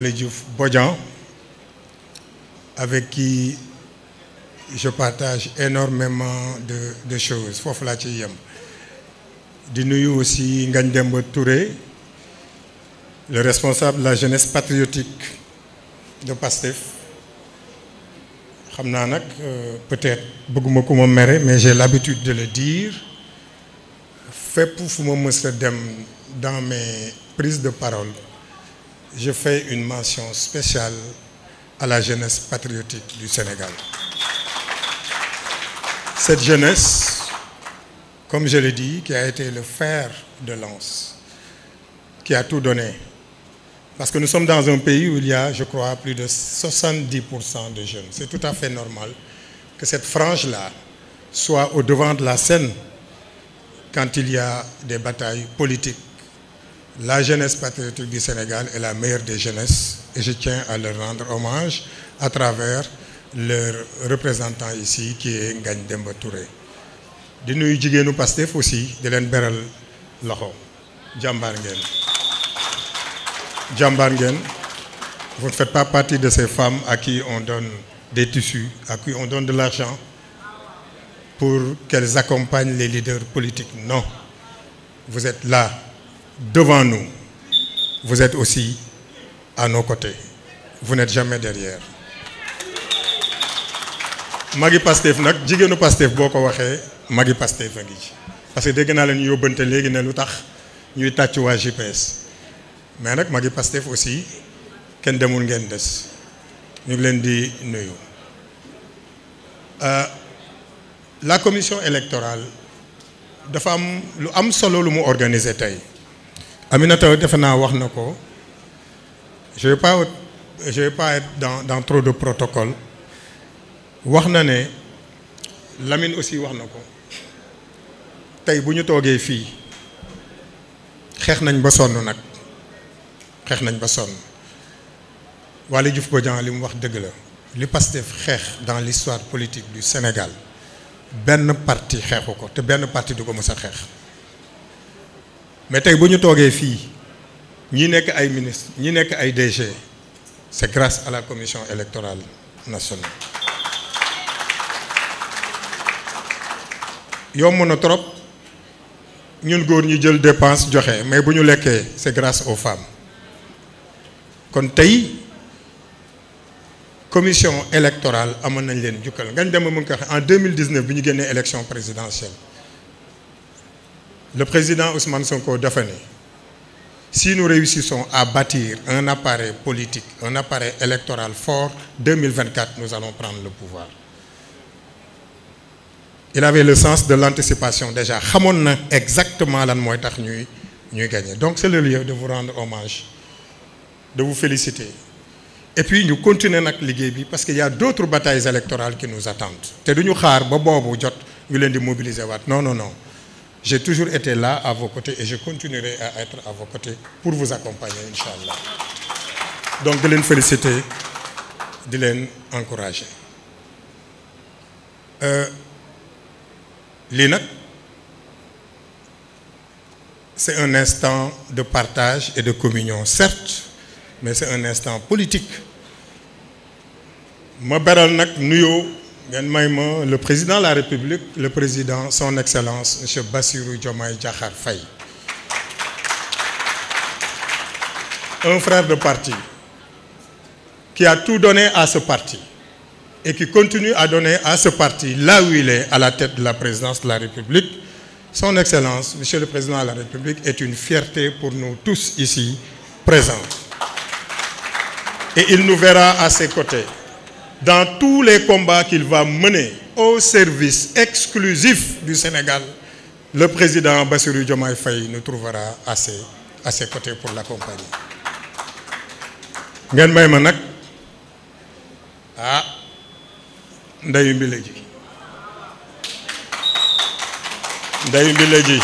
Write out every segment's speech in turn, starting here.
Diouf Bodian, avec qui je partage énormément de choses. Foofu laa ci yem di nuyu aussi Ngagne Demba Touré, le responsable de la jeunesse patriotique de PASTEF. Xam naa nag peut-être bëgguma ku ma mere, mais j'ai l'habitude de le dire, fépp fu ma mës a dem dans mes prises de parole, je fais une mention spéciale à la jeunesse patriotique du Sénégal. Cette jeunesse, comme je l'ai dit, qui a été le fer de lance, qui a tout donné. Parce que nous sommes dans un pays où il y a, je crois, plus de 70% de jeunes. C'est tout à fait normal que cette frange-là soit au devant de la scène quand il y a des batailles politiques. La jeunesse patriotique du Sénégal est la meilleure des jeunesses et je tiens à leur rendre hommage à travers leur représentant ici qui est Ngagne Demba Touré. di nuyu jigéenu Pastef aussi di leen beral loxo jàmbaar ngeen. Jàmbaar ngeen, vous ne faites pas partie de ces femmes à qui on donne des tissus, à qui on donne de l'argent pour qu'elles accompagnent les leaders politiques. Non, vous êtes là. Devant nous, vous êtes aussi à nos côtés. Vous n'êtes jamais derrière. Magi Pastef nag jigéenu Pastef boo ko waxee Magi Pastef a ngi ci parce que dégg naa leen yóbbante léegi ne lu tax ñuy tàcc waa GPS mais nag Magi Pastef aussi kenn demul ngeen des ñu ngi leen di nuyu. La commission électorale dafa am lu am solo lu mu organiser tey. Aminata defe naa wax na ko, je vais pas être dans trop de protocole. Wax na ne Lamine aussi wax na ko tey bu ñu toogee fii xeex nañ ba sonn nag xeex nañ ba sonn. Waly Diouf Bodian li mu wax dëgg la, li Pastef xeex dans l'histoire politique du Sénégal benn parti xeexu ko te benn parti du ko mës a xeex. Mais tey bu ñu toogee fii ñi nekk ay ministre ñi nekk ay DG, c'est grâce à la commission électorale nationale. Yomb na trop ñun góor ñi jël dépense joxe, mais bu ñu lekkee c'est grâce aux femmes. Kon tey commission électorale amoon nañ leen jukkal. Ngagne Demba mu ngi ko waxee en 2019 bi ñu génnee élection présidentielle. Le président Ousmane Sonko dafa ne si nous réussissons à bâtir un appareil politique, un appareil électoral fort, 2024 nous allons prendre le pouvoir. Il avait le sens de l'anticipation déjà, xamoon na exactement lan mooy tax ñuy gagner. Donc c'est le lieu de vous rendre hommage, de vous féliciter. Et puis ñu continuer nag liggéey bi parce qu'il y a d'autres batailles électorales qui nous attendent. Te duñu xaar ba boobu jot ñu leen di mobiliser waat. Non, non, non. J'ai toujours été là à vos côtés et je continuerai à être à vos côtés pour vous accompagner, Inch'Allah. Donc, de les féliciter, de les encourager. L'INAC, c'est un instant de partage et de communion, certes, mais c'est un instant politique. Ma beral nak nuyo le président de la République, le président, son Excellence, M. Bassirou Diomaye Diakhar Faye. Un frère de parti qui a tout donné à ce parti et qui continue à donner à ce parti là où il est, à la tête de la présidence de la République. Son Excellence, M. le Président de la République, est une fierté pour nous tous ici présents. Et il nous verra à ses côtés dans tous les combats qu'il va mener au service exclusif du Sénégal. Le président Bassirou Diomaye Faye nous trouvera à ses côtés pour l'accompagner. Ngeen may ma nag ndeyu mbile ji ndeyu mbile ji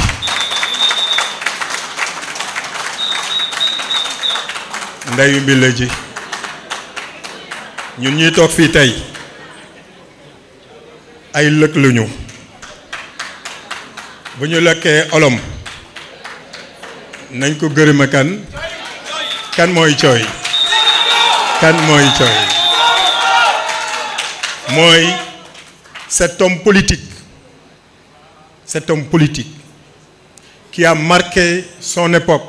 ndeyu mbile ji ñun ñuy toog fii tey ay lëkk luñu bu ñu lëkkee olom nañ ko gërëma kan mooy cooy kan mooy Thioye mooy cet homme politique qui a marqué son époque,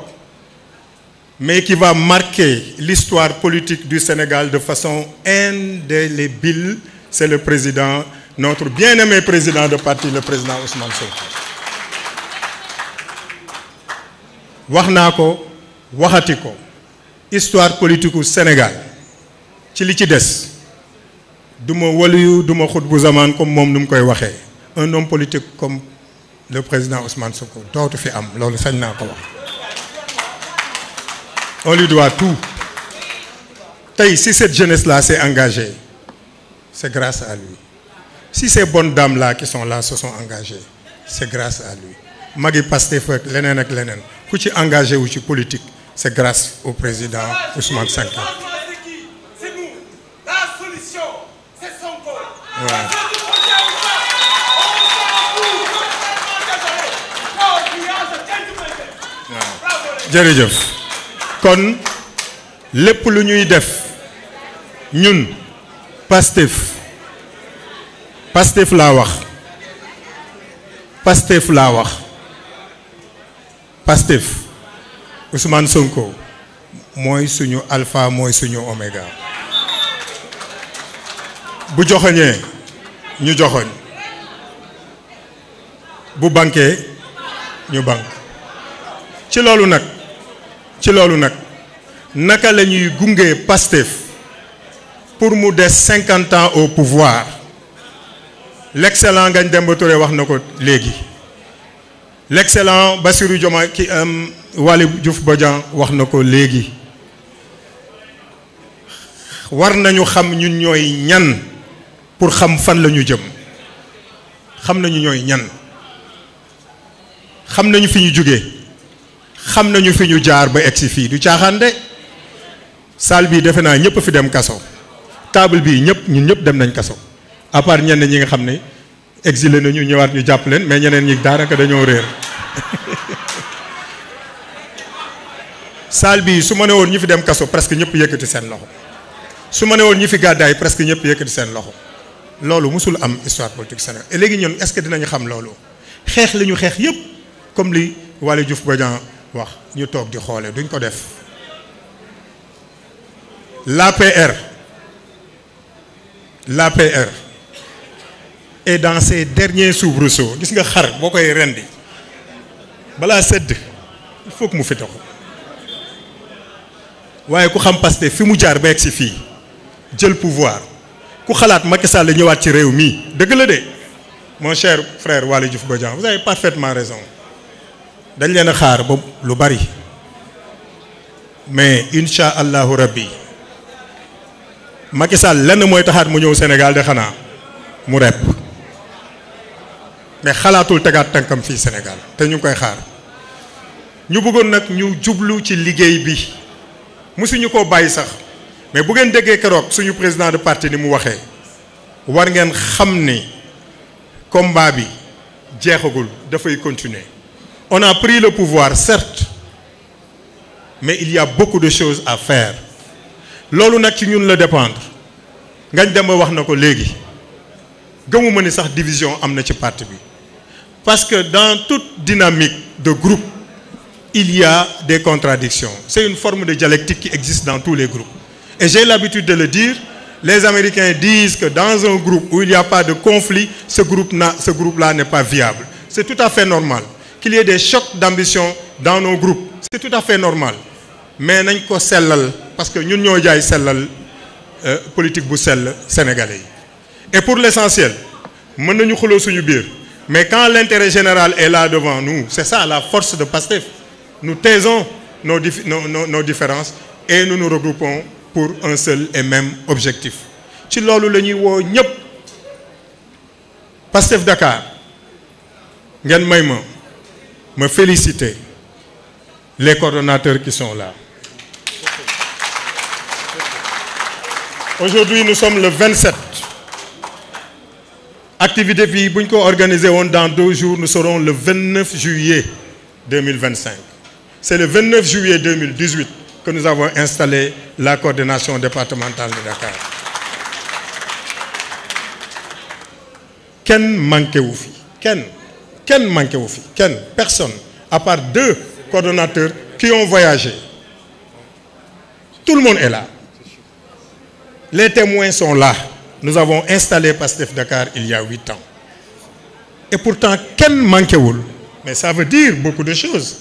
mais qui va marquer l'histoire politique du Sénégal de façon indélébile. C'est le président, notre bien-aimé président de parti, le président Ousmane Sonko. wax naa ko waxati ko histoire politique au Sénégal ci li ci des du ma waliyu du ma xut bu zaman comme moom nu mu koy waxee un homme politique comme le président Ousmane Sonko dootu fi am loolu sañ naa ko wax. On lui doit tout. Tey si cette jeunesse-là s'est engagée, c'est grâce à lui. Si ces bonnes dames-là qui sont là se sont engagées, c'est grâce à lui. Magi Pastef ak leneen ak leneen ku ci engagé wu ci politique, c'est grâce au président Ousmane Sonko. C'est nous. La solution, c'est Sonko. Voilà. Jërëjëf. Kon lépp lu ñuy def ñun Pastef laa wax Pastef Ousmane Sonko mooy suñu alpha mooy suñu oméga bu joxoñee ñu joxoñ bu banquee ñu banque ci loolu nag naka la ñuy gunge Pastef pour mu des 50 ans au pouvoir l'excellent Ngagne Demba Touré wax na ko léegi l'excellent Bassirou Diomaye ki Waly Diouf Bodian wax na ko léegi war nañu xam ñun ñooy ñan pour xam fan la ñu jëm xam nañu ñooy ñan xam nañu fi ñu jóge xam nañu fi ñu jaar ba egsi fii du caaxaan de salle bii defe naa ñëpp fi dem kaso table bii ñun ñëpp dem nañ kaso à part ñenn ñi nga xam ne exilé nañu ñëwaat ñu jàpp leen mais ñeneen ñi daanaka dañoo réer salle bii su ma ne woon ñi fi dem kaso presque ñëpp yëkkati seen loxo su ma ne woon ñi fi gàddaay presque ñëpp yëkkati seen loxo loolu musul am histoire politique Sénégal et léegi ñun est-ce que dinañu xam loolu xeex li ñu xeex yëpp comme li Waly Diouf Bodian wax ñu toog di xoole duñ ko def. L'APR est dans ses derniers soubresauts gis nga xar boo koy rendi balaa sedd il faut que mu fi taxu waaye ku xam Pastef fi mu jaar ba egg si fii jël pouvoir ku xalaat Macky Sall ñëwaat ci réew mi dëgg la de mon cher frère Waly Diouf Bodian vous avez parfaitement raison dañ leen a xaar ba lu bari mais incha allahu rabbi Macky Sall lenn mooy taxaat mu ñëw Sénégal de xanaa mu rep mais xalaatul tegaat tànkam fii Sénégal te ñu ngi koy xaar ñu bëggoon nag ñu jublu ci liggéey bi musuñu koo bàyyi sax mais bu ngeen déggee keroog suñu président de parti ni mu waxee war ngeen xam ni combat bi jeexagul dafay continuer. On a pris le pouvoir certes mais il y a beaucoup de choses à faire. Loolu nag ci ñun la dépendre Ngagne Demba wax na ko léegi gëmuma ni sax division am na ci parti bi parce que dans toute dynamique de groupe il y a des contradictions. C'est une forme de dialectique qui existe dans tous les groupes et j'ai l'habitude de le dire. Les Américains disent que dans un groupe où il n'y a pas de conflit, ce groupe-là n'est pas viable. C'est tout à fait normal qu'il y ait des chocs d'ambition dans nos groupes. C'est tout à fait normal mais nañ ko sellal parce que ñun ñoo jaay sellal politique bu sell sénégalais yi et pour l'essentiel mën nañu xuloo suñu biir mais quand l'intérêt général est là devant nous c'est ça la force de Pastef. Nous taisons nos différences et nous nous regroupons pour un seul et même objectif ci loolu la ñuy woo ñëpp Pastef Dakar ngeen may ma féliciter les coordonnateurs qui sont là. Aujourd'hui nous sommes le 27. Activité bi bu ñu ko organiser woon dans 2 jours nous serons le 29 juillet 2025. C'est le 29 juillet 2018 que nous avons installé la coordination départementale de Dakar. Ken manqué wu fi ken manqué wu fi personne à part 2 coordonnateurs qui ont voyagé. Tout le monde est là. Les témoins sont là. Nous avons installé Pastef Dakar il y a 8 ans. Et pourtant, ken manqué wul. Mais ça veut dire beaucoup de choses.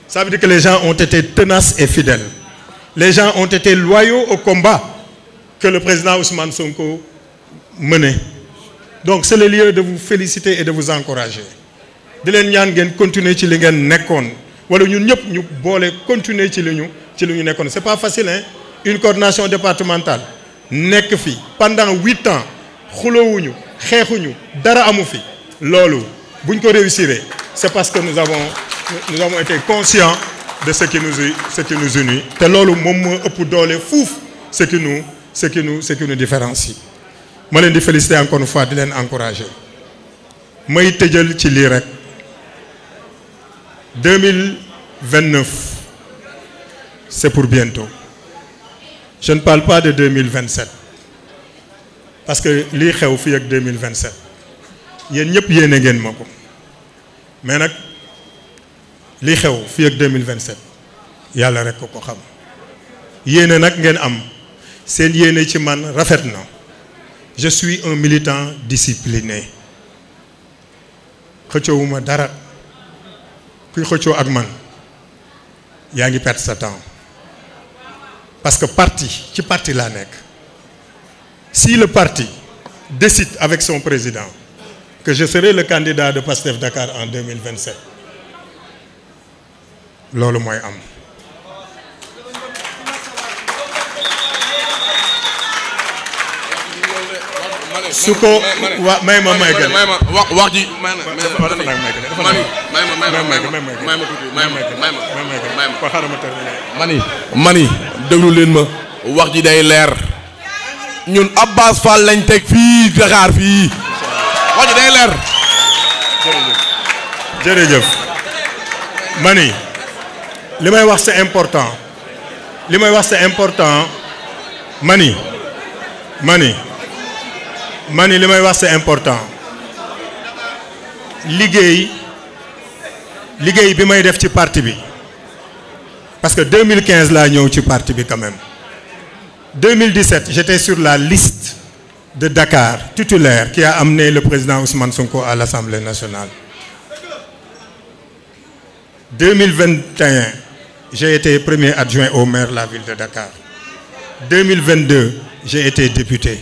Ça veut dire que les gens ont été tenaces et fidèles. Les gens ont été loyaux au combat que le président Ousmane Sonko menait. Donc c'est le lieu de vous féliciter et de vous encourager. di leen ñaan ngeen continuer ci li ngeen nekkoon wala ñun ñëpp ñu boole continuer ci li ñu nekkoon. C'est pas facile hein, une coordination départementale nekk fi pendant 8 ans xuloowuñu xeexuñu dara amu fi loolu buñ ko réussir c'est parce que nous avons été conscients de ce qui nous unit te loolu moom moo ëpp doole fuuf ce qui nous différencie. ma leen di féliciter encore une fois di leen encourager may tëjal ci lii rek 2029 c'est pour bientôt. Je ne parle pas de 2027 parce que lii xew fii ak 2027 yéen ñëpp yéene ngeen ma ko mais nag lii xew fii ak 2027 yàlla rek ko xam yéene nag ngeen am seen yéene ci man rafet na. Je suis un militant discipliné xëccoowuma dara kuy xëccoo ak man yaa ngi perdre sa temps parce que ci parti laa nekk. Si le parti décide avec son président que je serai le candidat de Pastef Dakar en 2027 loolu mooy am. su ko wa may ma wax ji mani déglu leen ma wax ji day leer ñun Abass Fall lañ teg fii Dakar fii wax ji day leer. jërëjëf mani li may wax c'est important mani li may wax c'est important liggéey bi may def ci parti bi parce que 2015 laa ñëw ci parti bi quand même 2017 j'étais sur la liste de Dakar titulaire qui a amené le président Ousmane Sonko à l'Assemblée nationale 2021 j'ai été premier adjoint au maire de la ville de Dakar 2022 j'ai été député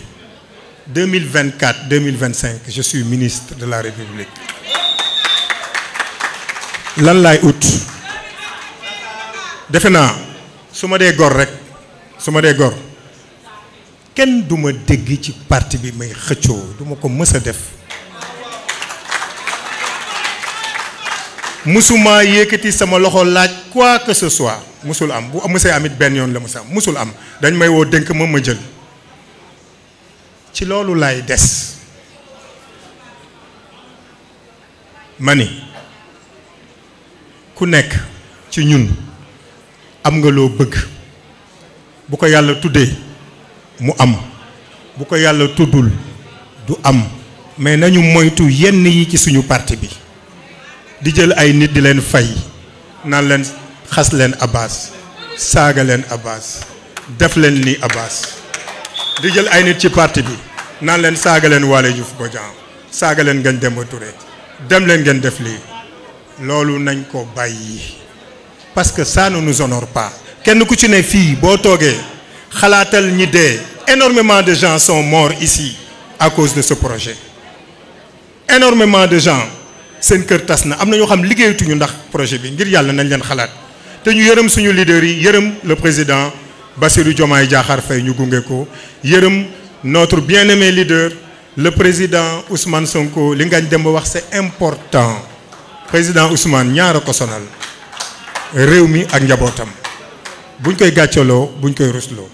2024 2025 je suis ministre de la République lan laay ut defe naa su ma dee gor kenn du ma dégg ci parti bi may xëccoo du ma ko mës a def musuma yëkkati sama loxo laaj quoi que ce soit musul am bu mësee amit benn yoon la musa am musul am dañ may woo dénk ma jël ci loolu laay des mani ku nekk ci ñun am nga loo bëgg bu ko yàlla tuddee mu am bu ko yàlla tuddul du am mais nañu moytu yenn yi ci suñu parti bi di jël ay nit di leen fay naan leen xas leen Abass saaga leen Abass def leen ni Abass di jël ay nit ci parti bi naan leen saaga leen Waly Diouf Bodian saaga leen Ngagne Demba Touré dem leen ngeen def lii loolu nañ ko bàyyi parce que ça ne nous honore pas kenn ku ci ne fii boo toogee xalaatal ñi dee énormément de gens sont morts ici à cause de ce projet énormément de gens seen kër tas na am na ñoo xam liggéeyatuñu ndax projet bi ngir yàlla nañ leen xalaat te ñu yërëm suñu leader yi yërëm le président Bassirou Diomaye Diakhar Faye ñu gunge ko yërëm notre bien-aimé leader le président Ousmane Sonko li Ngagne Demba wax c'est important président Ousmane ñaara ko sonal réew mi ak njabootam buñ koy gàccaloo buñ koy rusloo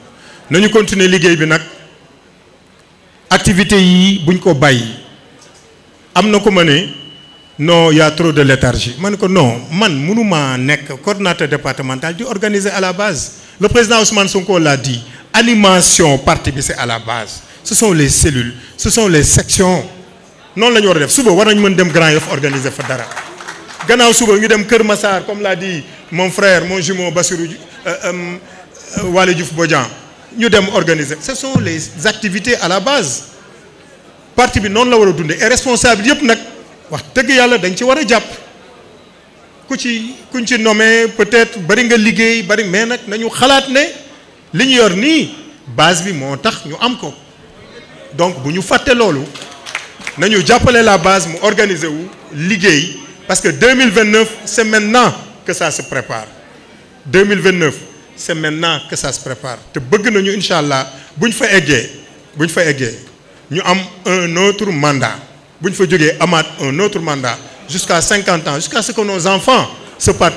nañu continuer liggéey bi nag activité yi buñ ko bàyyi am na ko ma ne non y a trop de léthargie ma ne ko non man mënuma nekk coordonnateur départemental di organiser à la base Le président Ousmane Sonko l'a dit, animation parti bi c'est à la base. Ce sont les cellules, ce sont les sections. Non la ñu war a def suba war nañu mën dem Grand Yoff organiser fa dara. Gannaaw suba ñu dem Kër Massar comme l'a dit mon frère, mon jumeau Bassirou Waly Diouf Bodian. Ñu dem organiser. Ce sont les activités à la base. Parti bi noonu la war a dundee et responsable yëpp nag wax dëgg yàlla dañ ci war a jàpp. kuñ ci nommé peut-être bari nga liggéey bari mais nag nañu xalaat ne li ñu yor nii base bi moo tax ñu am ko donc bu ñu fàtte loolu nañu jàppale la base mu organiser wu liggéey parce que 2029 c'est maintenant que ça se prépare 2029 c'est maintenant que ça se prépare te bëgg nañu incha allah buñ fa eggee ñu am un autre mandat buñ fa jógee amaat un autre mandat jusqu'à 50 ans jusqu'à ce que nos enfants se partent